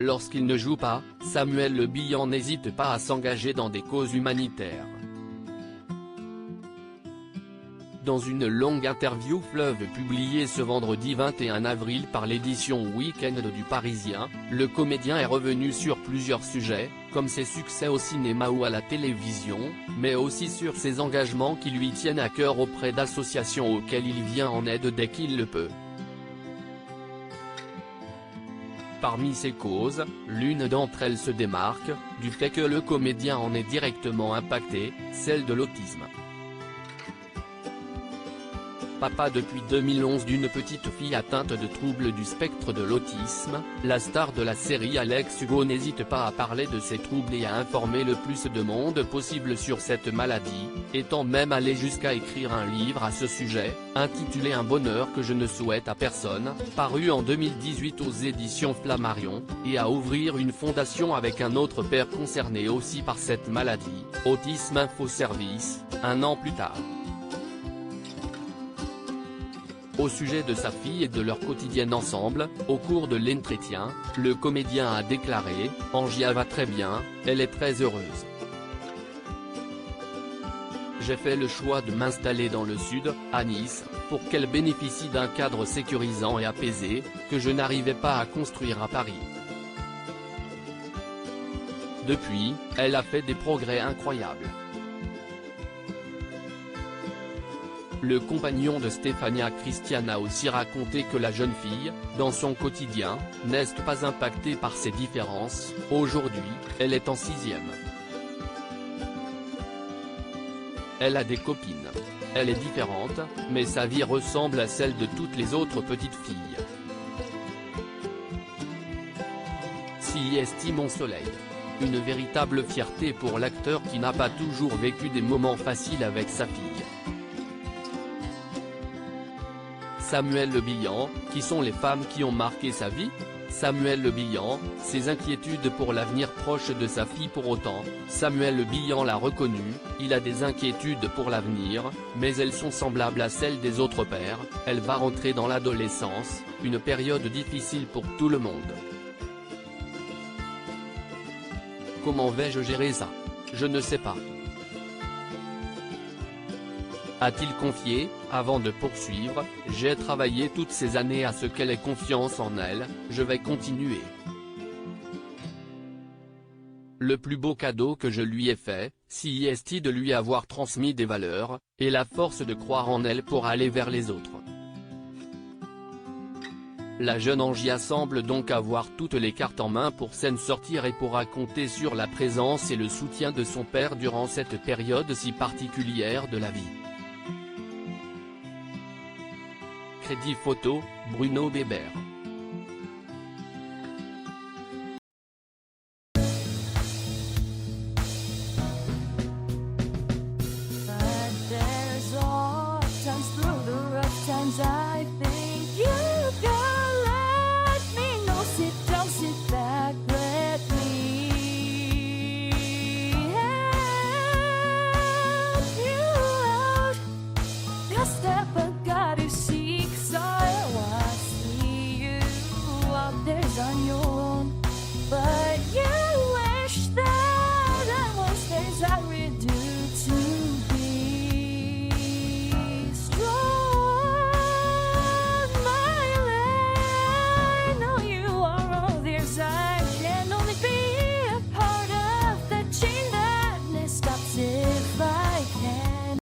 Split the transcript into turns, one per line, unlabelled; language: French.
Lorsqu'il ne joue pas, Samuel Le Bihan n'hésite pas à s'engager dans des causes humanitaires. Dans une longue interview fleuve publiée ce vendredi 21 avril par l'édition Week-end du Parisien, le comédien est revenu sur plusieurs sujets, comme ses succès au cinéma ou à la télévision, mais aussi sur ses engagements qui lui tiennent à cœur auprès d'associations auxquelles il vient en aide dès qu'il le peut. Parmi ces causes, l'une d'entre elles se démarque, du fait que le comédien en est directement impacté, celle de l'autisme. Papa depuis 2011 d'une petite fille atteinte de troubles du spectre de l'autisme, la star de la série Alex Hugo n'hésite pas à parler de ces troubles et à informer le plus de monde possible sur cette maladie, étant même allé jusqu'à écrire un livre à ce sujet, intitulé Un bonheur que je ne souhaite à personne, paru en 2018 aux éditions Flammarion, et à ouvrir une fondation avec un autre père concerné aussi par cette maladie, Autisme Info Service, un an plus tard. Au sujet de sa fille et de leur quotidienne ensemble, au cours de l'entretien, le comédien a déclaré « Angia va très bien, elle est très heureuse. J'ai fait le choix de m'installer dans le sud, à Nice, pour qu'elle bénéficie d'un cadre sécurisant et apaisé, que je n'arrivais pas à construire à Paris. Depuis, elle a fait des progrès incroyables. » Le compagnon de Stefania Christian a aussi raconté que la jeune fille, dans son quotidien, n'est pas impactée par ces différences. Aujourd'hui, elle est en 6e. Elle a des copines. Elle est différente, mais sa vie ressemble à celle de toutes les autres petites filles. Si estime mon soleil. Une véritable fierté pour l'acteur qui n'a pas toujours vécu des moments faciles avec sa fille. Samuel Le Bihan, qui sont les femmes qui ont marqué sa vie? Samuel Le Bihan, ses inquiétudes pour l'avenir proche de sa fille. Pour autant, Samuel Le Bihan l'a reconnu, il a des inquiétudes pour l'avenir, mais elles sont semblables à celles des autres pères. Elle va rentrer dans l'adolescence, une période difficile pour tout le monde. Comment vais-je gérer ça? Je ne sais pas. A-t-il confié, avant de poursuivre, j'ai travaillé toutes ces années à ce qu'elle ait confiance en elle, je vais continuer. Le plus beau cadeau que je lui ai fait, c'est de lui avoir transmis des valeurs, et la force de croire en elle pour aller vers les autres. La jeune Angia semble donc avoir toutes les cartes en main pour s'en sortir et pourra compter sur la présence et le soutien de son père durant cette période si particulière de la vie. Crédit photo, Bruno Bébert.